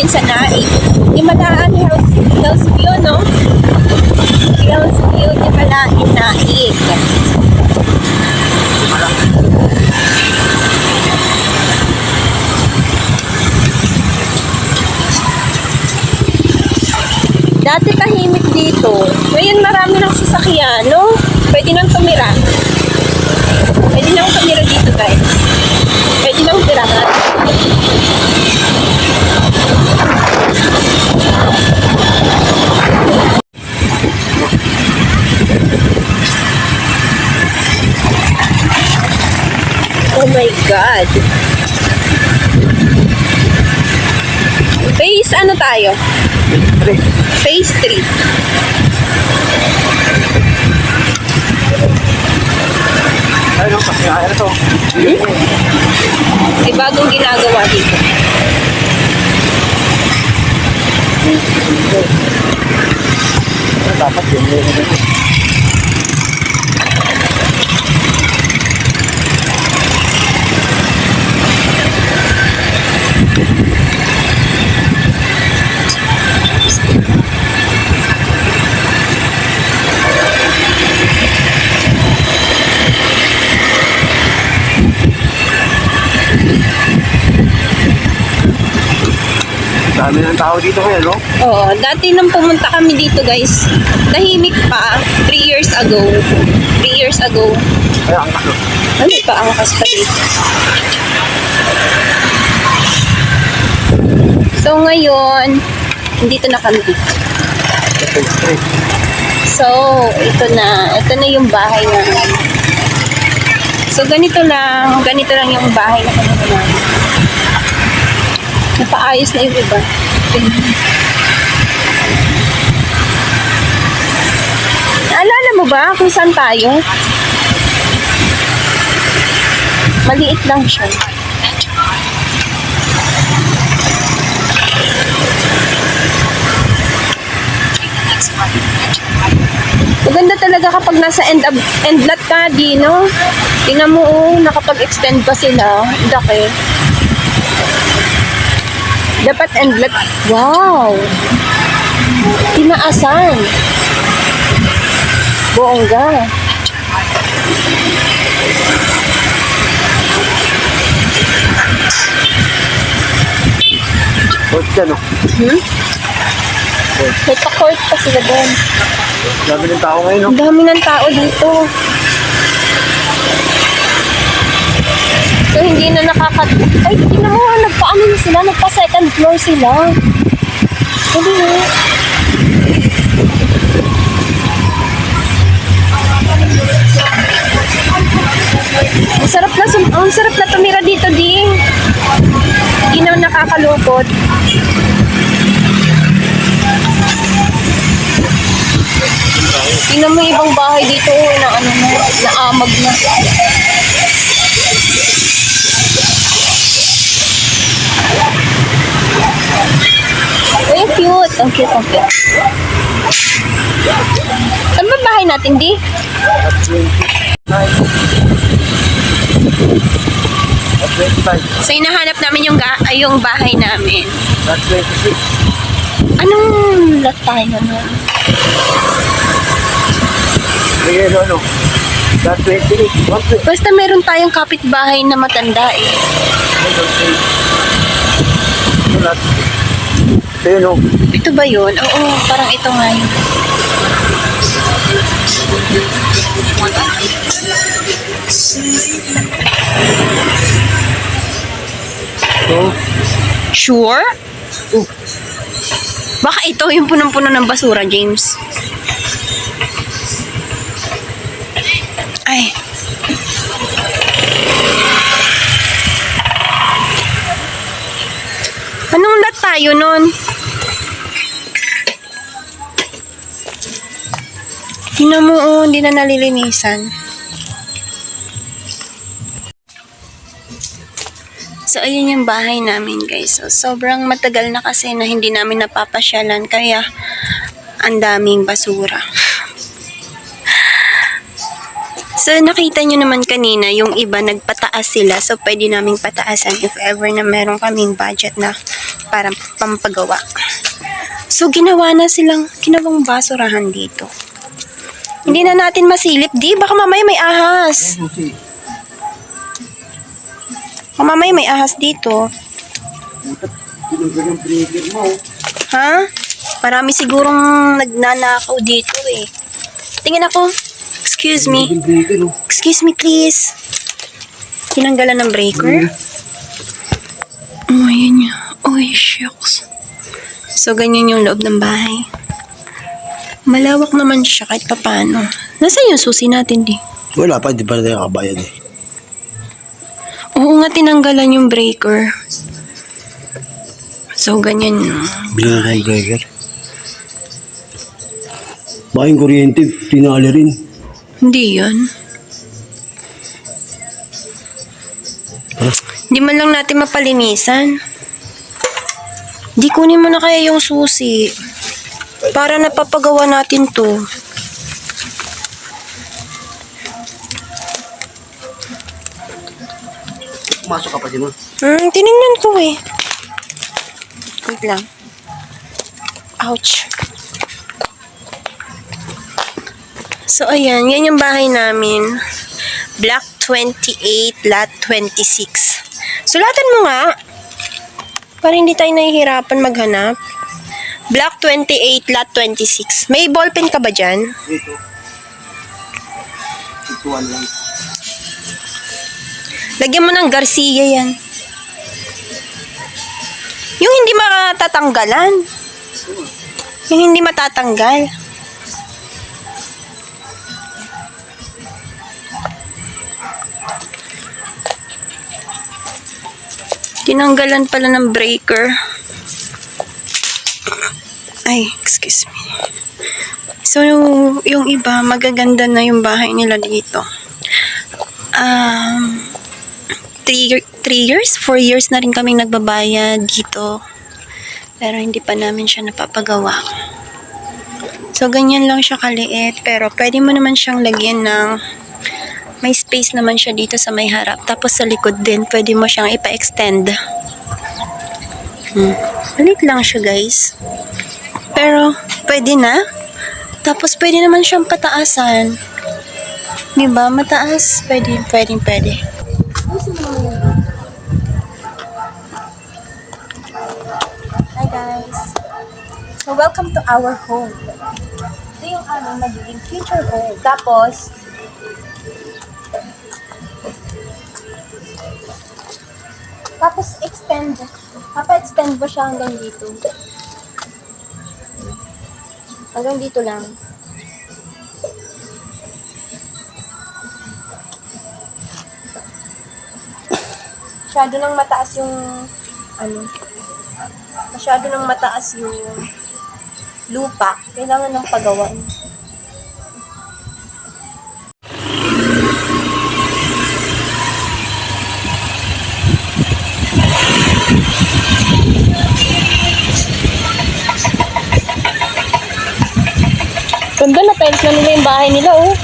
Sa Naik. Himalaan Hills View, no? Hills View, Himalaan Naik. Dati tahimik dito. Ngayon marami ng sasakyan, no? Pwede nang tumira. Pwede nang tumira dito, guys. Pwede nang tirahan. Oh my God. Phase ano tayo? Phase 3. Ano kasi ano to? May bagong ginagawa dito. Dapat yun. Dami ng tao dito ngayon, no? Oo, dati nang pumunta kami dito, guys, tahimik pa. 3 years ago. 3 years ago. Kaya ang ano? Ano pa ang angkas pa dito? So, ngayon, dito na kami dito. So, ito na yung bahay namin. So, ganito lang yung bahay na kami namin. Napaayos na yung iba. Naalala mo ba kung saan tayo? Maliit lang siya. Maganda talaga kapag nasa end lot ka, di, no? Tingnan mo, nakapag-extend pa sila. Daki. Dapat end lot. Wow! Tinaasan. Bongga. Court ka, no? May pa-court pa sila doon. Dami ng tao ngayon, no? Ang dami ng tao dito. So, hindi na Ay, tingnan mo, nagpa-ano na sila, nagpa-second floor sila. Hindi na. Ang sarap na tumira dito, di. Hindi na nakakalungkot. Tingnan mo yung ibang bahay dito, na ano na, naamag na. Ay, cute. Ang cute, ang cute. Saan ba bahay natin, di? At 25. So, hinahanap namin yung bahay namin. At 26. Anong lot tayo na? Sige, ano? At 28. Basta meron tayong kapitbahay na matanda eh. Ito yun, no? Ito ba yun? Oo, parang ito nga yun. Ito. Sure? Baka ito yung punong-puno ng basura, James. Ay. Anong lot tayo nun? Tingnan mo, oh, hindi na nalilinisan. So, ayun yung bahay namin, guys. So, sobrang matagal na kasi na hindi namin napapasyalan, kaya ang daming basura. So, nakita nyo naman kanina, yung iba nagpataas sila. So, pwede naming pataasan if ever na meron kaming budget na para pampagawa. So, ginawa na silang, ginawang basurahan dito. Hindi na natin masilip, di? Baka mamaya may ahas. Baka mamaya may ahas dito. Yung breaker mo. Ha? Marami sigurong nagnanakaw dito eh. Tingin ako. Excuse me. Yung breaker, oh. Excuse me, please. Tinanggalan ng breaker. Oh, ayan yun. Oh, shucks. So, ganyan yung loob ng bahay. Malawak naman siya kahit papano. Nasaan yung susi natin, di? Wala pa, hindi pa tayo kabayad eh. Oo nga, tinanggalan yung breaker. So, ganyan yun. Bilang ng breaker. Baka yung kuryente, tinali rin. Hindi yun. Hindi man lang natin mapalinisan. Di kunin mo na kaya yung susi. Para napapagawa natin to. Pumasok ka pa din mo. Tinignan ko eh. Wait lang. Ouch. So, ayan. Yan yung bahay namin. Block 28, lot 26. Sulatan mo nga. Para hindi tayo nahihirapan maghanap. Block 28, lot 26. May ballpen ka ba dyan? Ito. Ituan lang. Lagyan mo ng Garcia yan. Yung hindi matatanggalan. Yung hindi matatanggal. Tinanggalan pala ng breaker. Ay, excuse me. So, yung iba, magaganda na yung bahay nila dito. 3 years, 4 years na rin kaming nagbabayad dito. Pero hindi pa namin siya napapagawa. So, ganyan lang siya kaliit. Pero, pwede mo naman siyang lagyan ng may space naman siya dito sa may harap. Tapos, sa likod din, pwede mo siyang ipa-extend. Malit lang siya, guys. Pero, pwede na. Tapos, pwede naman siyang pataasan. Diba? Mataas. Pwede. Hi, guys. So, welcome to our home. Ito yung aming magiging future home. Tapos, extend. Papa-extend mo siya hanggang dito. Hanggang dito lang. Masyado nang mataas yung masyado nang mataas yung lupa. Kailangan ng pagawa. Ganda na, tiles na nila yung bahay nila, oh.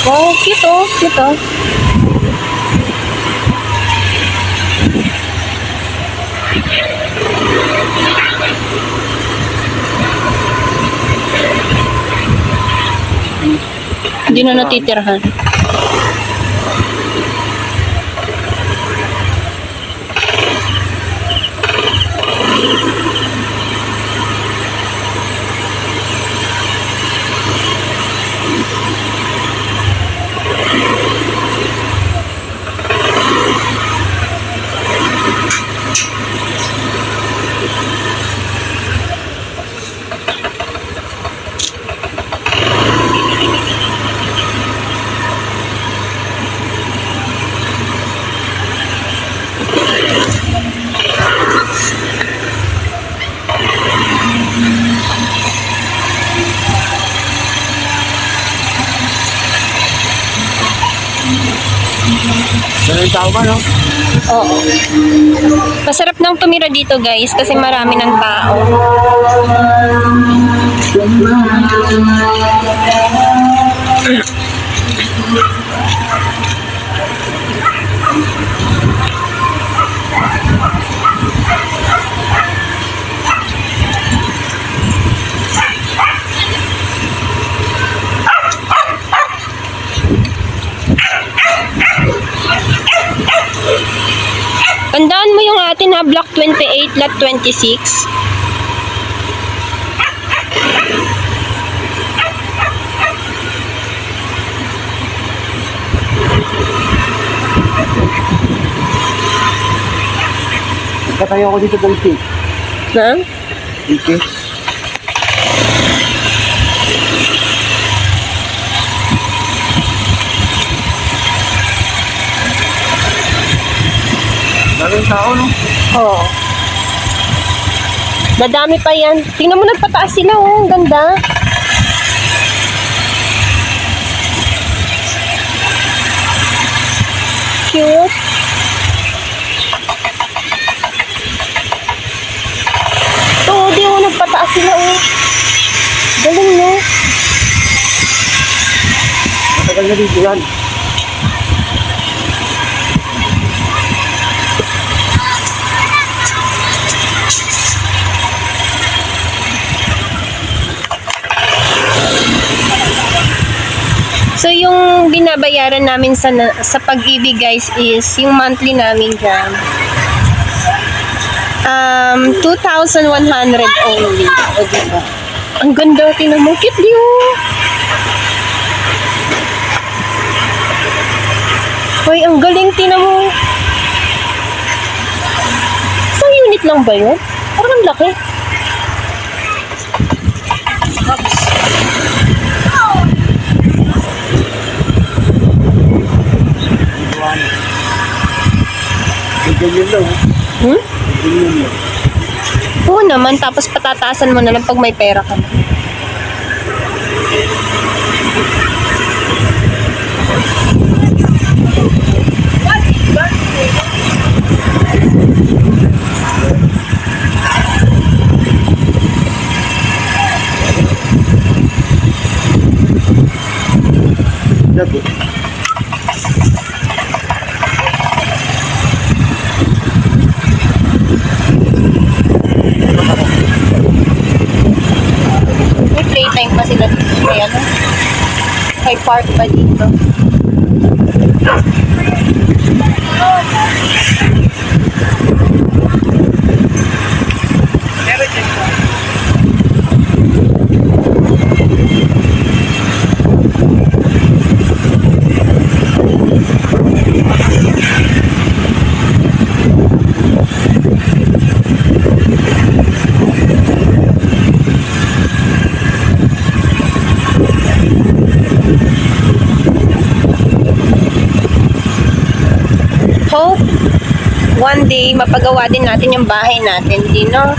Wow, cute, oh. Cute, oh. Hindi na natitirahan. Daming tao ba, no? Oo. Masarap nang tumira dito guys kasi marami ng tao. Tandaan mo yung atin ha, Block 28, Lot 26. Katayo ako dito ng cake. Na? Okay. Daming tao, no? Oo. Madami pa yan. Tingnan mo, nagpataas sila oh. Ang ganda. Cute. Oo, di oh, nagpataas sila oh. Galing no? Matagal na dito yan. So, yung binabayaran namin sa Pag-ibig guys is yung monthly namin dyan. 2,100 only. O, diba? Ang ganda, tingnan mo. Cute di oh. Hoy, ang galing, tingnan mo. Isang unit lang ba yun? Parang ang laki. Ganyan lang. Hmm? Ganyan lang. Oo naman, tapos patataasan mo na lang pag may pera ka na. Dapat. May playtime pa sila dito. May ano? May park pa dito. Hope one day mapagawa din natin yung bahay natin, di no?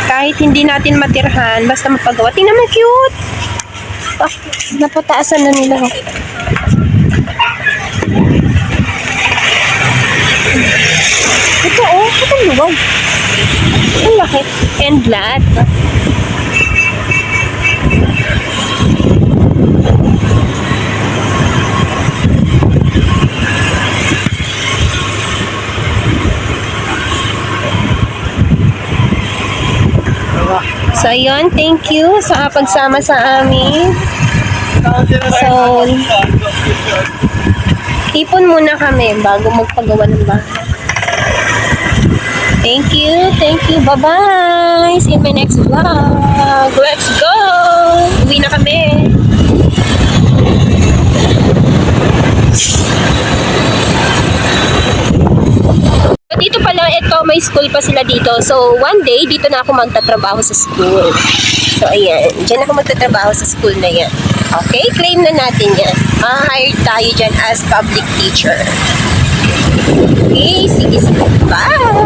Kahit hindi natin matirhan, basta mapagawa. Tingnan mo, cute! Ah, napataasan na nila. Ito oh, ito ang luwag. Ang laki. And flat. So, ayun, thank you sa pagsama sa amin. So, ipon muna kami bago magpagawa ng bahay. Thank you, bye-bye! See you in my next vlog! Let's go! Uwi na kami! Dito pala, ito, may school pa sila dito. So, one day, dito na ako magtatrabaho sa school. So, ayan. Diyan ako magtatrabaho sa school na yan. Okay? Claim na natin yan. Ma-hire tayo dyan as public teacher. Okay? Sige. Bye!